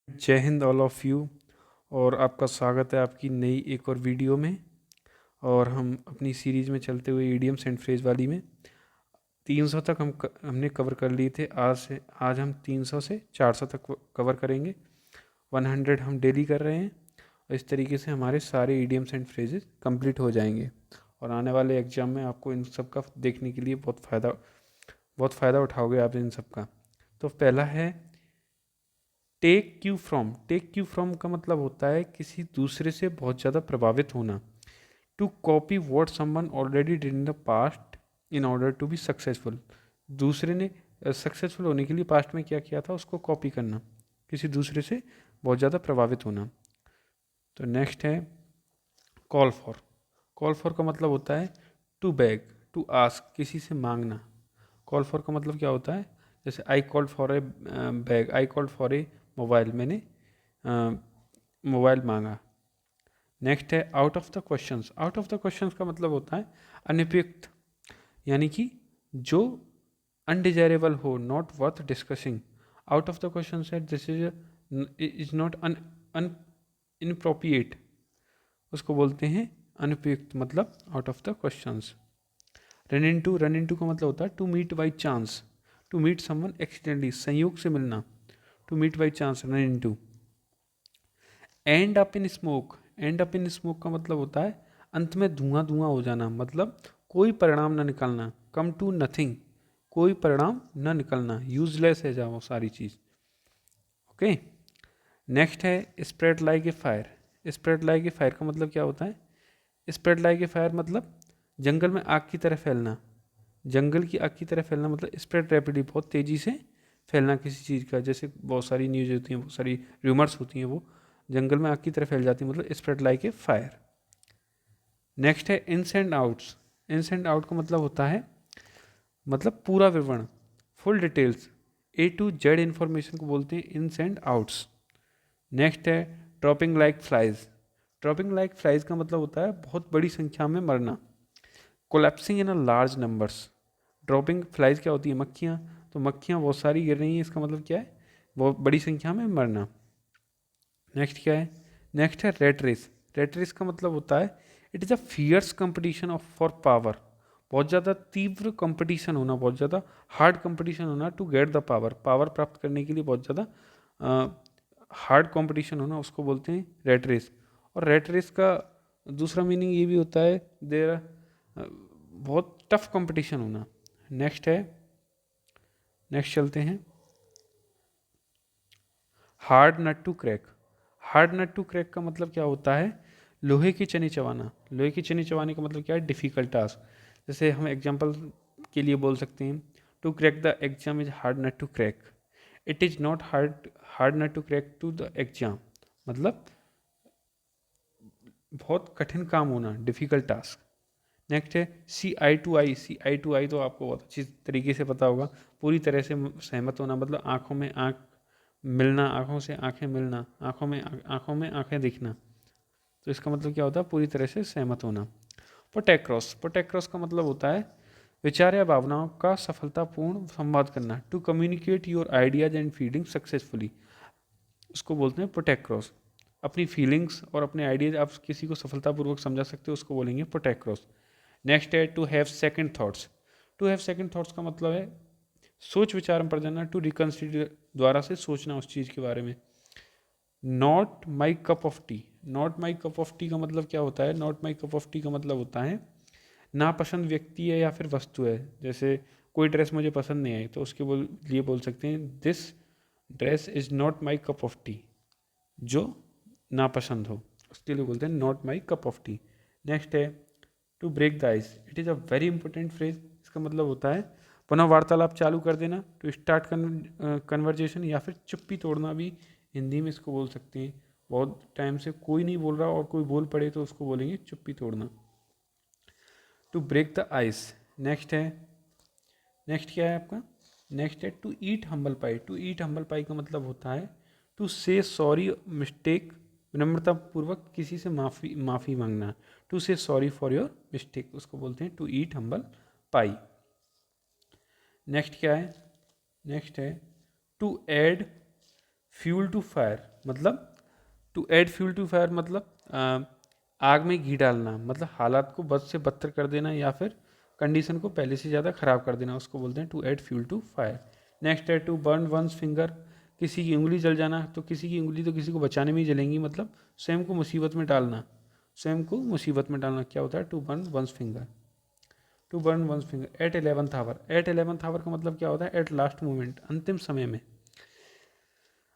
जय Hind all of you. और आपका स्वागत है आपकी नई एक और वीडियो में। और हम अपनी सीरीज़ में चलते हुए ईडियम्स एंड फ्रेज वाली में 300 तक हमने कवर कर लिए थे। आज हम 300 से 400 तक कवर करेंगे। 100 हम डेली कर रहे हैं और इस तरीके से हमारे सारे ईडियम्स एंड फ्रेजेस कंप्लीट हो जाएंगे। और आने वाले एग्ज़ाम में आपको इन सब का देखने के लिए बहुत फ़ायदा उठाओगे आप इन सब का। तो पहला है take cue from. Take cue from का मतलब होता है किसी दूसरे से बहुत ज़्यादा प्रभावित होना। To copy what someone already did in the past in order to be successful. दूसरे ने सक्सेसफुल होने के लिए पास्ट में क्या किया था उसको कॉपी करना, किसी दूसरे से बहुत ज़्यादा प्रभावित होना। तो नेक्स्ट है कॉल फॉर। कॉल फॉर का मतलब होता है टू बैग, टू आस्क, किसी से मांगना। कॉल फॉर का मतलब क्या होता है, जैसे I called for a bag, I called for a mobile, मैंने मोबाइल मांगा। नेक्स्ट है out of the questions. Out of the questions का मतलब होता है अनुपयुक्त, यानी कि जो अनडिजायरेबल हो, not worth discussing. Out of the question है this is not an inappropriate, उसको बोलते हैं अनुपयुक्त, मतलब out of the questions. Run into का मतलब होता है to meet by chance, to meet someone accidentally, संयोग से मिलना, to meet by chance, run into. End up in smoke. End up in smoke का मतलब होता है अंत में धुआं धुआं हो जाना, मतलब कोई परिणाम न निकलना। कम टू नथिंग, कोई परिणाम न निकलना, यूजलेस है जा वो सारी चीज़। ओके। नेक्स्ट है spread like a fire. Spread like a fire का मतलब क्या होता है, स्प्रेड लाइक ए फायर मतलब जंगल में आग की तरह फैलना। जंगल की आग की तरह फैलना मतलब स्प्रेड रैपिडली, बहुत तेज़ी से फैलना किसी चीज़ का। जैसे बहुत सारी न्यूज़ होती हैं, बहुत सारी र्यूमर्स होती हैं, वो जंगल में आग की तरह फैल जाती है, मतलब spread like a fire. Next है ins and outs. Ins and out का मतलब होता है मतलब पूरा विवरण, full details, A to Z information को बोलते हैं इन्स एंड आउट्स। नेक्स्ट है dropping like flies. Dropping like flies का मतलब होता है बहुत बड़ी संख्या में मरना। Collapsing in a large numbers. Dropping flies क्या होती है, मक्खियाँ, तो मक्खियाँ बहुत सारी गिर रही हैं, इसका मतलब क्या है, बहुत बड़ी संख्या में मरना। नेक्स्ट क्या है, नेक्स्ट है रेट रेस। रेट रेस का मतलब होता है it is a fierce competition of for power, बहुत ज़्यादा तीव्र कंपटीशन होना, बहुत ज़्यादा हार्ड कंपटीशन होना to get the power, power प्राप्त करने के लिए बहुत ज़्यादा हार्ड कंपटीशन होना, उसको बोलते हैं रेट रेस। और रेट रेस का दूसरा मीनिंग ये भी होता है देर बहुत टफ कंपटीशन होना। नेक्स्ट है, नेक्स्ट चलते हैं hard nut to crack. Hard nut to crack का मतलब क्या होता है, लोहे की चने चबाना। लोहे की चने चबाने का मतलब क्या है, डिफ़िकल्ट टास्क। जैसे हम एग्जांपल के लिए बोल सकते हैं to crack the exam is hard nut to crack, it is not hard nut to crack to the exam, मतलब बहुत कठिन काम होना, डिफ़िकल्ट टास्क। नेक्स्ट है सी आई to I. C I to आई तो आपको बहुत अच्छी तरीके से पता होगा, पूरी तरह से सहमत होना, मतलब आंखों में आंख मिलना, आंखों से आंखें मिलना, आंखों में आंखें दिखना। तो इसका मतलब क्या होता है, पूरी तरह से सहमत होना। पोटेक्रॉस। पोटेक्रॉस का मतलब होता है विचार या भावनाओं का सफलतापूर्ण संवाद करना, to communicate your ideas and feelings successfully, उसको बोलते हैं पोटेक्रॉस। अपनी फीलिंग्स और अपने आइडियाज आप किसी को सफलतापूर्वक समझा सकते हो, उसको बोलेंगे पोटेक्रॉस। नेक्स्ट है to have second thoughts. To have second thoughts का मतलब है सोच विचार में पड़ जाना, टू रिकन्सिडर, द्वारा से सोचना उस चीज़ के बारे में। Not my cup of T. Not my cup of T का मतलब क्या होता है, not my cup of T का मतलब होता है नापसंद व्यक्ति है या फिर वस्तु है। जैसे कोई ड्रेस मुझे पसंद नहीं आई तो उसके लिए बोल सकते हैं this dress is not my cup of tea, जो नापसंद हो उसके लिए बोलते हैं not my cup of tea. Next है to break the ice. It is a very important phrase. इसका मतलब होता है पुनः वार्तालाप चालू कर देना, टू स्टार्ट कन्वर्जेशन, या फिर चुप्पी तोड़ना भी हिंदी में इसको बोल सकते हैं। बहुत टाइम से कोई नहीं बोल रहा और कोई बोल पड़े तो उसको बोलेंगे चुप्पी तोड़ना, to break the ice. Next है, नेक्स्ट क्या है आपका, नेक्स्ट है to eat humble pie. To eat humble pie का मतलब होता है टू से सॉरी मिस्टेक, विनम्रता पूर्वक किसी से माफ़ी मांगना, टू से सॉरी फॉर योर मिस्टेक, उसको बोलते हैं to eat humble pie. Next क्या है, नेक्स्ट है to add fuel to fire मतलब to add fuel to fire मतलब आग में घी डालना, मतलब हालात को बद से बदतर कर देना या फिर कंडीशन को पहले से ज़्यादा ख़राब कर देना, उसको बोलते हैं to add fuel to fire. Next है टू बर्न वंस फिंगर, किसी की उंगली जल जाना, तो किसी की उंगली तो किसी को बचाने में ही जलेंगी, मतलब स्वयं को मुसीबत में डालना, स्वयं को मुसीबत में डालना क्या होता है, to burn one's finger. To burn one's finger at 11th hour, at 11th hour का मतलब क्या होता है, एट लास्ट मोमेंट, अंतिम समय में।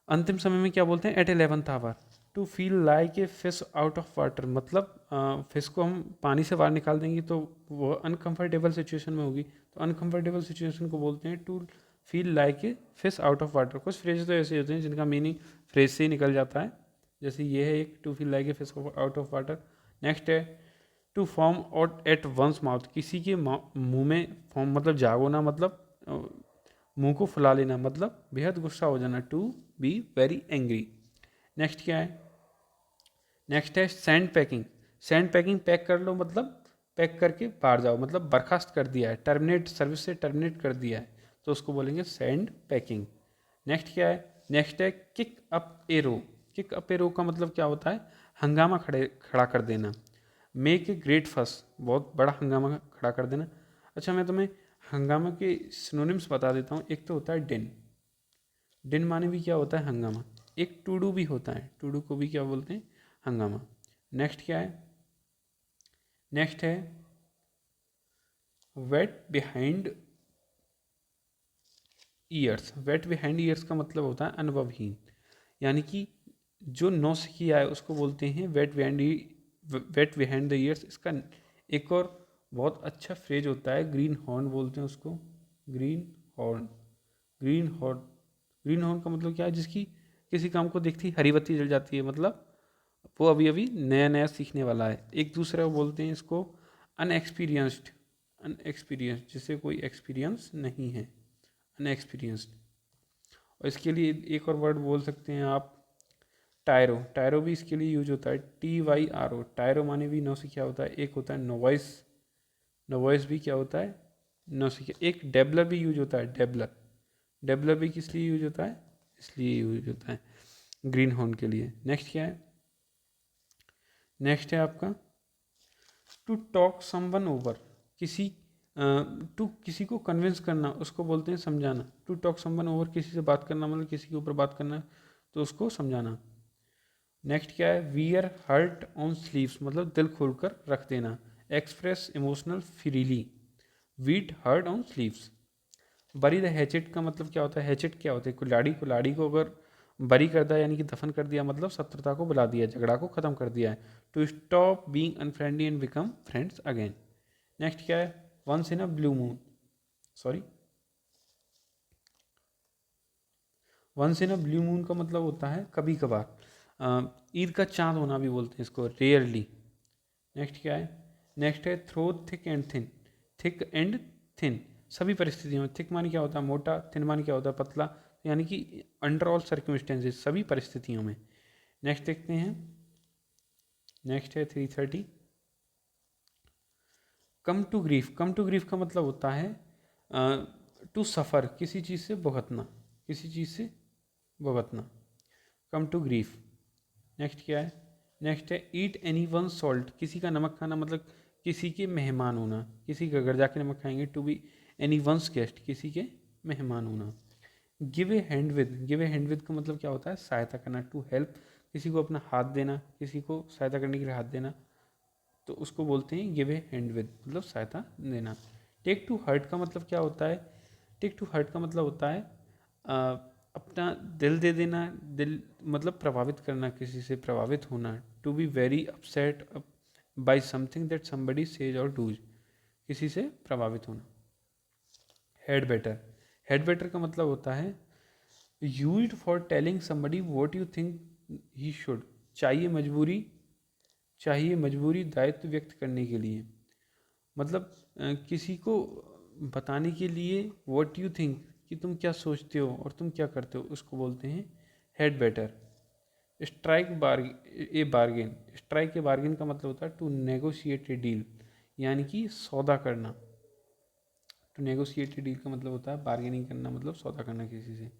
अंतिम समय में क्या बोलते हैं, at 11th hour. To feel like a fish out of water, मतलब फिश को हम पानी से बाहर निकाल देंगे तो वो अनकंफर्टेबल सिचुएशन में होगी, तो अनकंफर्टेबल सिचुएशन को बोलते हैं to feel like a fish out of water. कुछ फ्रेज तो ऐसे होते हैं जिनका मीनिंग फ्रेज से ही निकल जाता है, जैसे ये है एक, to feel like a fish out of water. Next है to foam out at one's mouth, किसी के मुंह में फॉर्म मतलब जागो ना, मतलब मुंह को फुला लेना, मतलब बेहद गुस्सा हो जाना, to be very angry. Next क्या है, नेक्स्ट है send packing, send packing pack कर लो, मतलब पैक करके बाहर जाओ, मतलब बर्खास्त कर दिया है, टर्मिनेट, सर्विस से टर्मिनेट कर दिया है, तो उसको बोलेंगे सैंड पैकिंग। नेक्स्ट क्या है, नेक्स्ट है किक अप ए रो, किक अप ए रो का मतलब क्या होता है, हंगामा खड़ा कर देना। मेक ए ग्रेट फस, बहुत बड़ा हंगामा खड़ा कर देना। अच्छा मैं तुम्हें हंगामा के सिनोनिम्स बता देता हूँ। एक तो होता है डिन, डिन माने भी क्या होता है, हंगामा। एक टू डू भी होता है, टू डू को भी क्या बोलते हैं, हंगामा। नेक्स्ट क्या है, नेक्स्ट है wet behind ears, wet behind ears का मतलब होता है अनुभवहीन, यानी कि जो नौसिखिया है उसको बोलते हैं वेट बिहाइंड द ईयर्स। इसका एक और बहुत अच्छा फ्रेज होता है, ग्रीन हॉर्न बोलते हैं उसको, green horn. Green horn, green horn का मतलब क्या है, जिसकी किसी काम को देखती हरी बत्ती जल जाती है, मतलब वो अभी अभी नया नया सीखने वाला है। एक दूसरा वो बोलते हैं इसको अनएक्सपीरियंस्ड, अनएक्सपीरियंस्ड जिसे कोई एक्सपीरियंस नहीं है, अनएक्सपीरियंस्ड। और इसके लिए एक और वर्ड बोल सकते हैं आप, टायरो, टायरो भी इसके लिए यूज होता है, TYRO, टायरो माने भी नौ से क्या होता है, एक होता है नोवाइस, नोवाइस भी क्या होता है, नौ से क्या। एक डेबलर भी यूज होता है, डेबलर, डेबलर भी किस लिए यूज होता है, इसलिए यूज होता है ग्रीन हॉर्न के लिए। नेक्स्ट क्या है, नेक्स्ट है आपका टू टॉक समवन ओवर, किसी टू किसी को कन्विंस करना, उसको बोलते हैं समझाना। टू टॉक समवन ओवर, किसी से बात करना, मतलब किसी के ऊपर बात करना, तो उसको समझाना। नेक्स्ट क्या है, वियर हर्ट ऑन स्लीव्स, मतलब दिल खोलकर रख देना। Express emotional freely, wear heart on sleeves. Bury the hatchet का मतलब क्या होता है, हैचेट क्या होता है, कुल्हाड़ी, कुल्हाड़ी को अगर बरी कर दिया यानी कि दफन कर दिया, मतलब शत्रुता को बुला दिया, झगड़ा को खत्म कर दिया है। To stop being unfriendly and become friends again. Next क्या है, once in a blue moon, sorry, once in a blue moon का मतलब होता है कभी कभार, ईद का चांद होना भी बोलते हैं इसको, रेयरली। नेक्स्ट क्या है, नेक्स्ट है through thick and thin, thick and thin, सभी परिस्थितियों में। थिक मानी क्या होता है मोटा, थिन मानी क्या होता है पतला, यानी कि अंडर ऑल सर्कमस्टेंसेज, सभी परिस्थितियों में। नेक्स्ट देखते हैं, नेक्स्ट है 330, come to grief, come to grief का मतलब होता है टू सफ़र, किसी चीज़ से भुगतना, किसी चीज़ से भुगतना, कम टू ग्रीफ। नेक्स्ट क्या है, नेक्स्ट है ईट एनी वन सॉल्ट, किसी का नमक खाना, मतलब किसी के मेहमान होना, किसी का घर जाके नमक खाएंगे, to be any one's guest, किसी के मेहमान होना। Give a hand with, give a hand with का मतलब क्या होता है, सहायता करना, टू हेल्प, किसी को अपना हाथ देना, किसी को सहायता करने के लिए हाथ देना, तो उसको बोलते हैं गिव ए हैंड विद, मतलब सहायता देना। टेक टू हर्ट का मतलब क्या होता है, टेक टू हर्ट का मतलब होता है अपना दिल दे देना, दिल मतलब प्रभावित करना, किसी से प्रभावित होना। To be very upset by something that somebody says और डूज, किसी से प्रभावित होना। हेड बेटर, हेड बेटर का मतलब होता है used for telling somebody what you think he should, चाहिए मजबूरी, चाहिए मजबूरी दायित्व व्यक्त करने के लिए, मतलब किसी को बताने के लिए व्हाट यू थिंक, कि तुम क्या सोचते हो और तुम क्या करते हो, उसको बोलते हैं head better. Strike a bargain, strike a bargain का मतलब होता है टू नेगोशिएट ए डील, यानी कि सौदा करना। टू नेगोशिएट ए डील का मतलब होता है बार्गेनिंग करना, मतलब सौदा करना किसी से।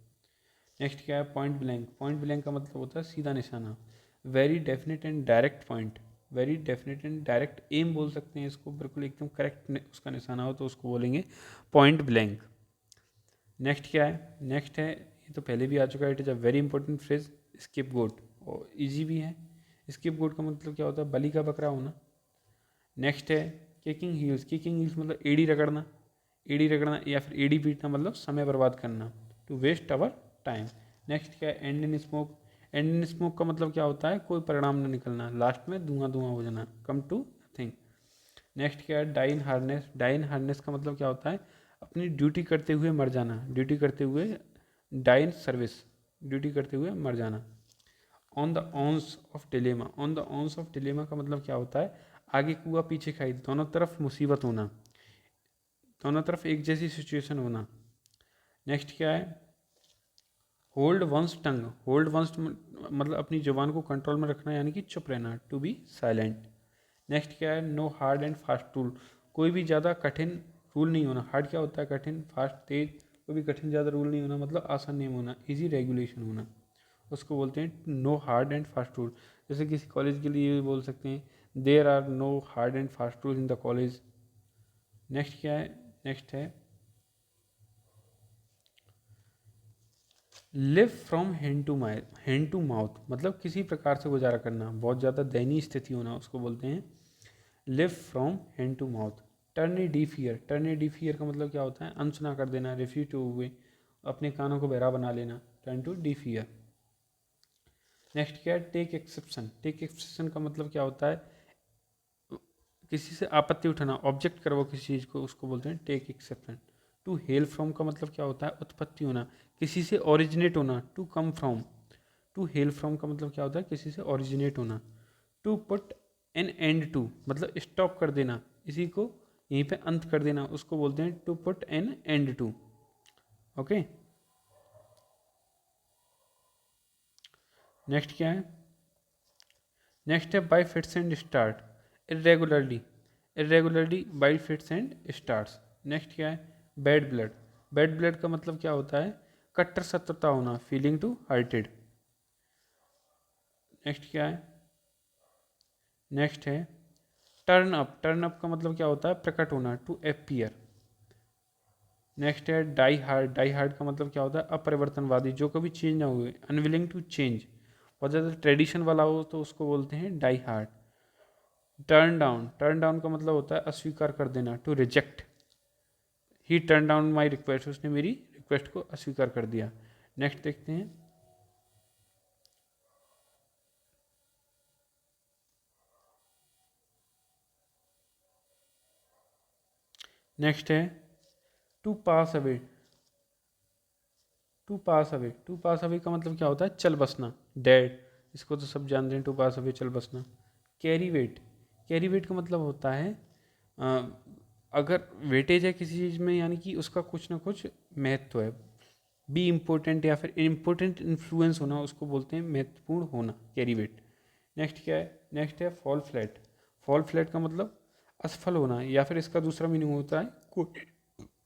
नेक्स्ट क्या है, पॉइंट ब्लैंक। पॉइंट ब्लैंक का मतलब होता है सीधा निशाना। Very definite and direct point, very definite and direct aim बोल सकते हैं इसको, बिल्कुल एकदम करेक्ट उसका निशाना हो तो उसको बोलेंगे पॉइंट ब्लैंक। नेक्स्ट क्या है, नेक्स्ट है, ये तो पहले भी आ चुका है, it is a very important phrase, scapegoat. और ईजी भी है। स्किप गोट का मतलब क्या होता है, बलि का बकरा होना। नेक्स्ट है किकिंग हील्स। किकिंग हील्स मतलब एड़ी रगड़ना, एड़ी रगड़ना या फिर एड़ी पीटना, मतलब समय बर्बाद करना, to waste our time. Next क्या है, end in smoke. End in smoke का मतलब क्या होता है, कोई परिणाम न निकलना, लास्ट में धुआं धुआं हो जाना, कम टू नथिंग। नेक्स्ट क्या है, डाई इन हार्नेस। डाई इन हार्नेस का मतलब क्या होता है, अपनी ड्यूटी करते हुए मर जाना, ड्यूटी करते हुए, डाई इन सर्विस, ड्यूटी करते हुए मर जाना। On the horns of dilemma. On the horns of dilemma का मतलब क्या होता है, आगे कुआ पीछे खाई, दोनों तरफ मुसीबत होना, दोनों तरफ एक जैसी सिचुएशन होना। नेक्स्ट क्या है, होल्ड वंस टंग। होल्ड वंस मतलब अपनी जुबान को कंट्रोल में रखना, यानी कि चुप रहना, टू बी साइलेंट। नेक्स्ट क्या है, no hard and fast rule. कोई भी ज़्यादा कठिन रूल नहीं होना। हार्ड क्या होता है, कठिन, फास्ट तेज, कोई भी कठिन ज़्यादा रूल नहीं होना, मतलब आसान नियम होना, इजी रेगुलेशन होना, उसको बोलते हैं no hard and fast rule. जैसे किसी कॉलेज के लिए बोल सकते हैं there are no hard and fast rule in the college. Next क्या है, नेक्स्ट है live from hand to mouth, मतलब किसी प्रकार से गुजारा करना, बहुत ज़्यादा दयनीय स्थिति होना, उसको बोलते हैं live from hand to mouth. Turn a deaf ear. Turn a deaf ear का मतलब क्या होता है, अनसुना कर देना, रिफ्यूज हुए, अपने कानों को बहरा बना लेना, turn to deaf ear. Next क्या है, टेक एक्सेप्शन। टेक एक्सेप्शन का मतलब क्या होता है, किसी से आपत्ति उठाना, ऑब्जेक्ट करो किसी चीज़ को, उसको बोलते हैं take exception. To hail from का मतलब क्या होता है, उत्पत्ति होना, किसी से ओरिजिनेट होना, to come from. To hail from का मतलब क्या होता है, किसी से ओरिजिनेट होना। To put an end to मतलब स्टॉप कर देना, इसी को यहीं पे अंत कर देना, उसको बोलते हैं to put an end to. Okay, next क्या है, नेक्स्ट है by fits and start. Irregularly, irregularly by fits and starts. Next क्या है, बैड ब्लड। बैड ब्लड का मतलब क्या होता है, कट्टर शत्रुता होना, फीलिंग टू हार्टेड। नेक्स्ट क्या है, नेक्स्ट है टर्न अप। टर्न अप का मतलब क्या होता है, प्रकट होना, टू अपीयर। नेक्स्ट है डाई हार्ड। डाई हार्ड का मतलब क्या होता है, अपरिवर्तनवादी, जो कभी चेंज ना हुए, अनविलिंग टू चेंज, बहुत ज़्यादा ट्रेडिशन वाला हो तो उसको बोलते हैं die hard. Turn down. Turn down का मतलब होता है अस्वीकार कर देना, to reject. He turn down my request, उसने मेरी रिक्वेस्ट को अस्वीकार कर दिया। नेक्स्ट देखते हैं, नेक्स्ट है to pass away. To pass away. To pass away का मतलब क्या होता है, चल बसना, डेड, इसको तो सब जानते हैं, टू पास अवे, चल बसना। Carry weight. कैरी वेट का मतलब होता है अ, अगर वेटेज है किसी चीज़ में, यानी कि उसका कुछ ना कुछ महत्व है, बी इम्पोर्टेंट या फिर इम्पोर्टेंट इन्फ्लुएंस होना, उसको बोलते हैं महत्वपूर्ण होना, कैरी वेट। नेक्स्ट क्या है, नेक्स्ट है फॉल फ्लैट। फॉल फ्लैट का मतलब असफल होना, या फिर इसका दूसरा मीनिंग होता है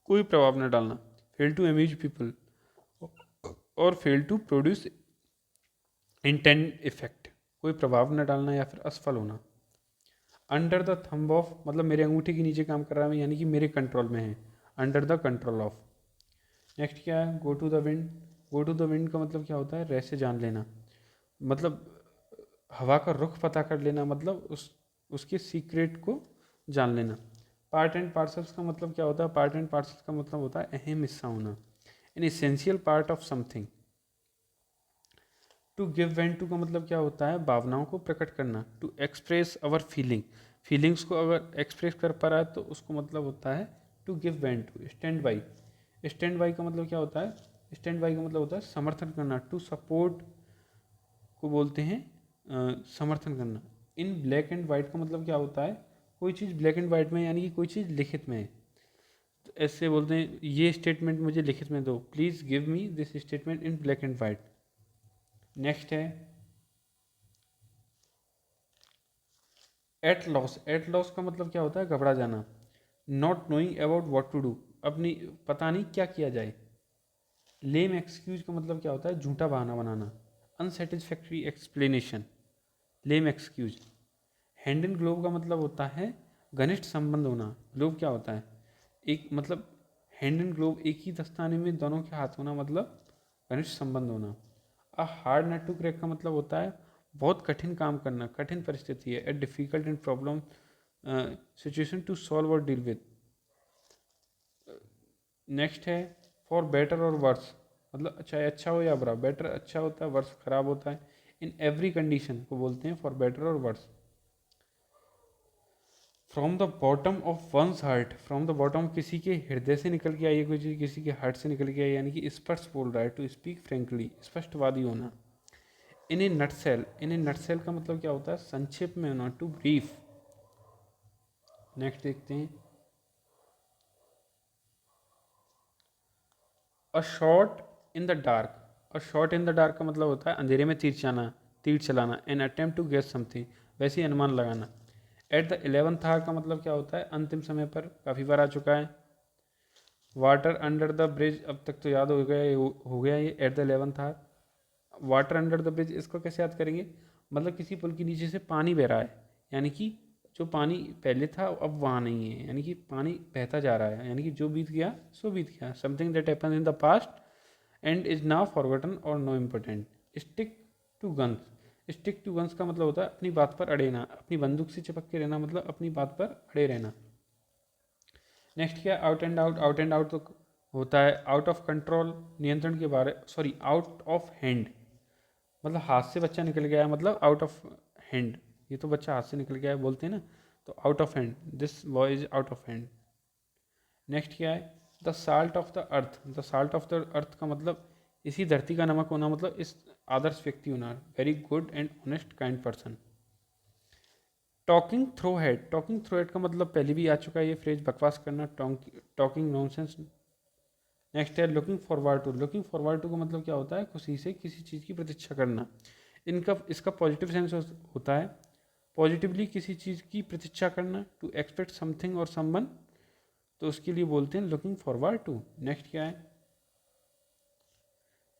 कोई प्रभाव न डालना, फेल टू अम्यूज पीपल और fail to produce intend effect, कोई प्रभाव न डालना या फिर असफल होना। अंडर द थंब ऑफ मतलब मेरे अंगूठे के नीचे काम कर रहा है, यानी कि मेरे कंट्रोल में है, under the control of. Next क्या है, go to the wind. Go to the wind का मतलब क्या होता है, रह से जान लेना, मतलब हवा का रुख पता कर लेना, मतलब उसके सीक्रेट को जान लेना। पार्ट एंड पार्सल्स का मतलब क्या होता है, पार्ट एंड पार्सल्स का मतलब होता है अहम हिस्सा होना, an essential part of something. To give vent to का मतलब क्या होता है, भावनाओं को प्रकट करना, to express our feeling. Feelings को अगर एक्सप्रेस कर पा रहा है तो उसको मतलब होता है to give vent to. Stand by. Stand by का मतलब क्या होता है, स्टैंड बाई का मतलब होता है समर्थन करना, टू सपोर्ट को बोलते हैं समर्थन करना। इन ब्लैक एंड वाइट का मतलब क्या होता है, कोई चीज़ ब्लैक एंड वाइट में, यानी कि कोई चीज़ लिखित में है, तो ऐसे बोलते हैं ये स्टेटमेंट मुझे लिखित में दो, please give me this statement in black and white. Next है एट लॉस। एट लॉस का मतलब क्या होता है, घबरा जाना, not knowing about what to do, अपनी पता नहीं क्या किया जाए। लेम एक्सक्यूज का मतलब क्या होता है? झूठा बहाना बनाना, unsatisfactory explanation, lame excuse. Hand in glove का मतलब होता है घनिष्ठ संबंध होना। ग्लोव क्या होता है? एक मतलब हैंड इन ग्लोव, एक ही दस्ताने में दोनों के हाथ होना, मतलब घनिष्ठ संबंध होना। A hard nut to crack का मतलब होता है बहुत कठिन काम करना, कठिन परिस्थिति है, a difficult and problem situation to solve और डील विद। नेक्स्ट है फॉर बेटर और वर्स, मतलब चाहे अच्छा हो या बुरा। बेटर अच्छा होता है, वर्स खराब होता है। इन एवरी कंडीशन को बोलते हैं फॉर बेटर और worse. From the bottom of one's heart, from the bottom किसी के हृदय से निकल के आई है कोई चीज़, किसी के हार्ट से निकल के आई, यानी कि स्पष्ट बोल रहा है, टू स्पीक फ्रेंकली, स्पष्टवादी होना। इन ए नटसेल, इन ए नटसेल का मतलब क्या होता है? संक्षेप में होना, टू ब्रीफ। नेक्स्ट देखते हैं, a shot in the dark. A shot in the dark का मतलब होता है अंधेरे में तीर चलाना। An attempt to guess something, वैसे ही अनुमान लगाना। एट द 11th आवर का मतलब क्या होता है? अंतिम समय पर, काफ़ी बार आ चुका है। वाटर अंडर द ब्रिज, अब तक तो याद हो गया ये, at the 11th hour. Water under the bridge, इसको कैसे याद करेंगे? मतलब किसी पुल के नीचे से पानी बह रहा है, यानी कि जो पानी पहले था अब वहाँ नहीं है, यानी कि पानी बहता जा रहा है, यानी कि जो बीत गया सो बीत गया। Something that happen in the past and is now forgotten और no important. Stick to guns, stick to guns का मतलब होता है अपनी बात पर अड़े रहना, अपनी बंदूक से चिपक के रहना, मतलब अपनी बात पर अड़े रहना। नेक्स्ट क्या? Out and out. Out and out तो होता है आउट ऑफ कंट्रोल, नियंत्रण के बारे, सॉरी आउट ऑफ हैंड, मतलब हाथ से बच्चा निकल गया है, मतलब आउट ऑफ हैंड। ये तो बच्चा हाथ से निकल गया है बोलते हैं ना, तो out of hand, this boy is out of hand. Next क्या है? The salt of the earth. The salt of the earth का मतलब इसी धरती का नमक होना, मतलब इस आदर्श व्यक्ति होना, very good and honest kind person. Talking through head, talking through head का मतलब पहले भी आ चुका है ये फ्रेज, बकवास करना, टॉकिंग नॉनसेंस। नेक्स्ट है looking forward to. Looking forward to का मतलब क्या होता है? खुशी से किसी चीज़ की प्रतीक्षा करना। इनका इसका पॉजिटिव सेंस होता है पॉजिटिवली किसी चीज़ की प्रतीक्षा करना, टू एक्सपेक्ट समथिंग और समवन, तो उसके लिए बोलते हैं लुकिंग फॉरवर्ड टू। नेक्स्ट क्या है?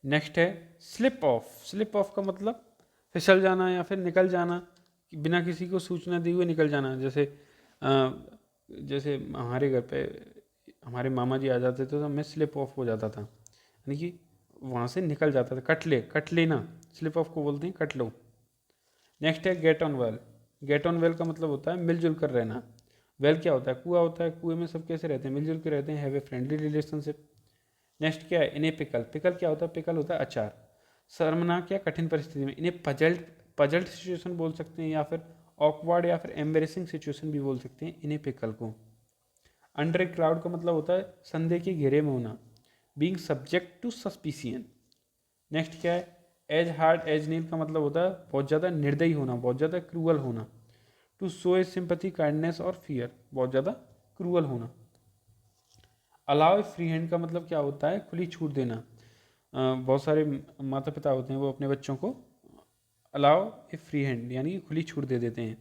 नेक्स्ट है स्लिप ऑफ। स्लिप ऑफ का मतलब फिसल जाना या फिर निकल जाना, बिना किसी को सूचना दिए हुए निकल जाना। जैसे हमारे घर पे हमारे मामा जी आ जाते थे तो मैं स्लिप ऑफ हो जाता था, यानी कि वहाँ से निकल जाता था, कट लेना, स्लिप ऑफ को बोलते हैं कट लो। नेक्स्ट है get on well. Get on well का मतलब होता है मिलजुल कर रहना। वेल क्या होता है? कुआं होता है, कुएं में सब कैसे रहते हैं? मिलजुल के रहते हैं, have a friendly relationship. Next क्या है? इन्हें पिकल। पिकल क्या होता है? पिकल होता है अचार। शर्मनाक या कठिन परिस्थिति में, इन्हें पजल्ड, पजल्ड सिचुएशन बोल सकते हैं, या फिर ऑकवर्ड या फिर एम्बेरेसिंग सिचुएशन भी बोल सकते हैं इन्हें पिकल को। अंडर ए क्लाउड का मतलब होता है संदेह के घेरे में होना, बीइंग सब्जेक्ट टू सस्पिशियन। नेक्स्ट क्या है? एज हार्ड एज नील का मतलब होता है बहुत ज़्यादा निर्दयी होना, बहुत ज़्यादा क्रूअल होना। To show a sympathy, kindness और फियर, बहुत ज़्यादा क्रूअल होना। अलाउ ए फ्री हैंड का मतलब क्या होता है? खुली छूट देना। बहुत सारे माता पिता होते हैं वो अपने बच्चों को अलाउ ए फ्री हैंड यानी कि खुली छूट दे देते हैं।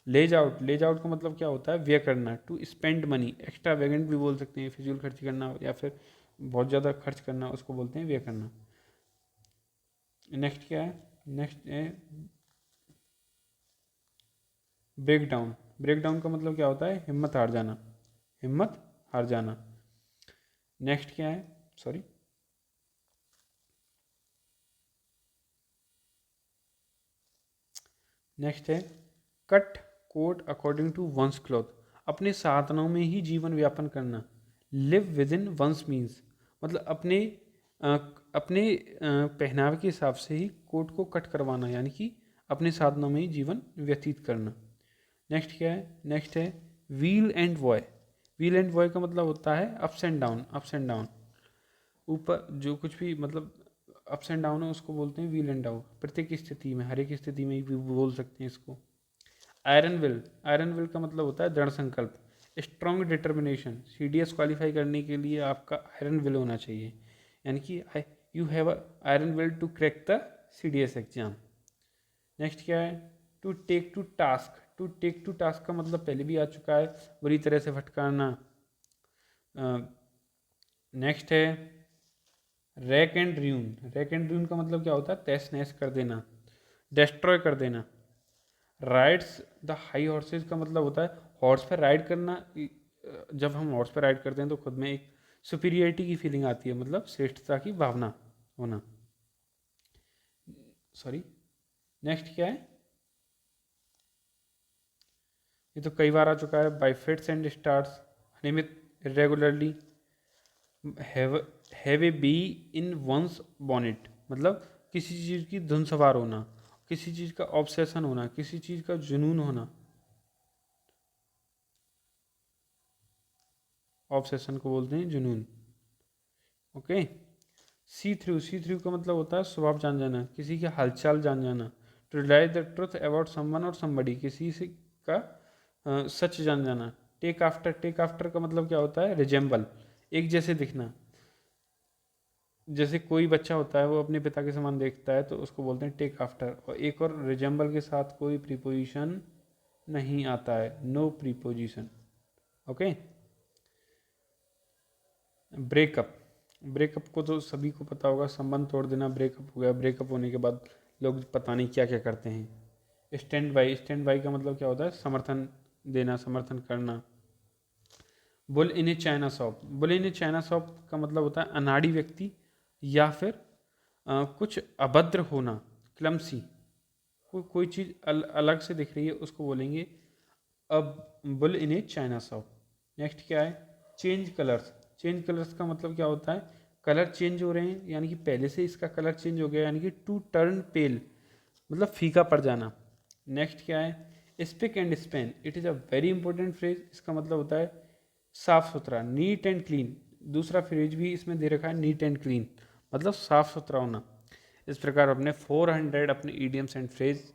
लेज आउट, लेज आउट का मतलब क्या होता है? व्यय करना। टू स्पेंड मनी, एक्स्ट्रा वेगेंट भी बोल सकते हैं, फिजूल खर्ची करना या फिर बहुत ज़्यादा खर्च करना, उसको बोलते हैं व्यय करना। नेक्स्ट क्या है? नेक्स्ट है ब्रेक डाउन। ब्रेक डाउन का मतलब क्या होता है? हिम्मत हार जाना, हिम्मत हार जाना। नेक्स्ट क्या है? सॉरी, नेक्स्ट है cut coat according to one's cloth, अपने साधनों में ही जीवन व्यापन करना। Live within one's means, मतलब अपने पहनावे के हिसाब से ही कोट को कट करवाना, यानी कि अपने साधनों में ही जीवन व्यतीत करना। नेक्स्ट क्या है? नेक्स्ट है व्हील एंड वॉय। व्हील एंड वॉय का मतलब होता है ups and down, ups and down, ऊपर जो कुछ भी मतलब अप्स एंड डाउन है उसको बोलते हैं व्हील एंड डाउन। प्रत्येक स्थिति में, हर एक स्थिति में भी बोल सकते हैं इसको। आयरन विल, आयरन विल का मतलब होता है दृढ़ संकल्प, स्ट्रॉन्ग डिटर्मिनेशन। CDS क्वालिफाई करने के लिए आपका आयरन विल होना चाहिए, यानी कि you have iron will to crack the CDS exam. Next क्या है? To take to task. To take to task का मतलब पहले भी आ चुका है, बुरी तरह से फटकारना। नेक्स्ट है rack and ruin, rack and ruin का मतलब क्या होता है? तहस नहस कर देना, डिस्ट्रॉय कर देना। राइड्स द हाई हॉर्सेज का मतलब होता है हॉर्स पर राइड करना। जब हम हॉर्स पर राइड करते हैं तो खुद में एक सुपीरियरिटी की फीलिंग आती है, मतलब श्रेष्ठता की भावना होना। सॉरी, नेक्स्ट क्या है? ये तो कई बार आ चुका है। बाई फिट्स एंड स्टार्स, नियमित, regularly, have have a bee in one's bonnet, मतलब किसी चीज़ की धुन सवार होना, किसी चीज़ का ऑब्सेशन होना, किसी चीज़ का जुनून होना। ऑब्सेशन को बोलते हैं जुनून। ओके। सी थ्रू, सी थ्रू का मतलब होता है स्वभाव जान जाना, किसी की हालचाल जान जाना। To realise the truth about someone और समबडी, किसी से का सच जान जाना। टेक आफ्टर, टेक आफ्टर का मतलब क्या होता है? रिजेंबल, एक जैसे दिखना। जैसे कोई बच्चा होता है वो अपने पिता के समान देखता है तो उसको बोलते हैं टेक आफ्टर। और एक और, रिजेंबल के साथ कोई प्रीपोजिशन नहीं आता है, no preposition. Okay. Breakup, breakup को तो सभी को पता होगा, संबंध तोड़ देना, ब्रेकअप हो गया। ब्रेकअप होने के बाद लोग पता नहीं क्या क्या करते हैं। स्टैंड बाई, स्टैंड बाई का मतलब क्या होता है? समर्थन देना, समर्थन करना। Bull in A China shop, bull in A China shop का मतलब होता है अनाड़ी व्यक्ति या फिर कुछ अभद्र होना, क्लमसी। कोई चीज़ अलग से दिख रही है उसको बोलेंगे अब bull in A China shop. Next क्या है? चेंज कलर्स, चेंज कलर्स का मतलब क्या होता है? कलर चेंज हो रहे हैं, यानी कि पहले से इसका कलर चेंज हो गया, यानी कि टू टर्न पेल, मतलब फीका पड़ जाना। नेक्स्ट क्या है? Spick and span, it is a very important phrase. इसका मतलब होता है साफ सुथरा, नीट एंड क्लीन। दूसरा फ्रेज भी इसमें दे रखा है, नीट एंड क्लीन, मतलब साफ सुथरा होना। इस प्रकार अपने 400 अपने ईडियम्स एंड फ्रेज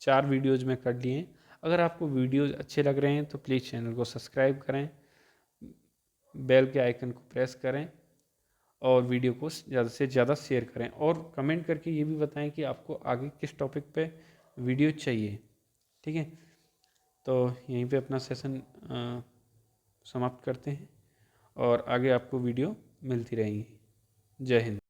4 वीडियोज़ में कर लिए हैं। अगर आपको वीडियोज़ अच्छे लग रहे हैं तो प्लीज़ चैनल को सब्सक्राइब करें, बेल के आइकन को प्रेस करें और वीडियो को ज़्यादा से ज़्यादा शेयर करें, और कमेंट करके ये भी बताएं कि आपको आगे किस टॉपिक पे वीडियो चाहिए। ठीक है, तो यहीं पे अपना सेशन समाप्त करते हैं और आगे आपको वीडियो मिलती रहेंगी। जय हिंद।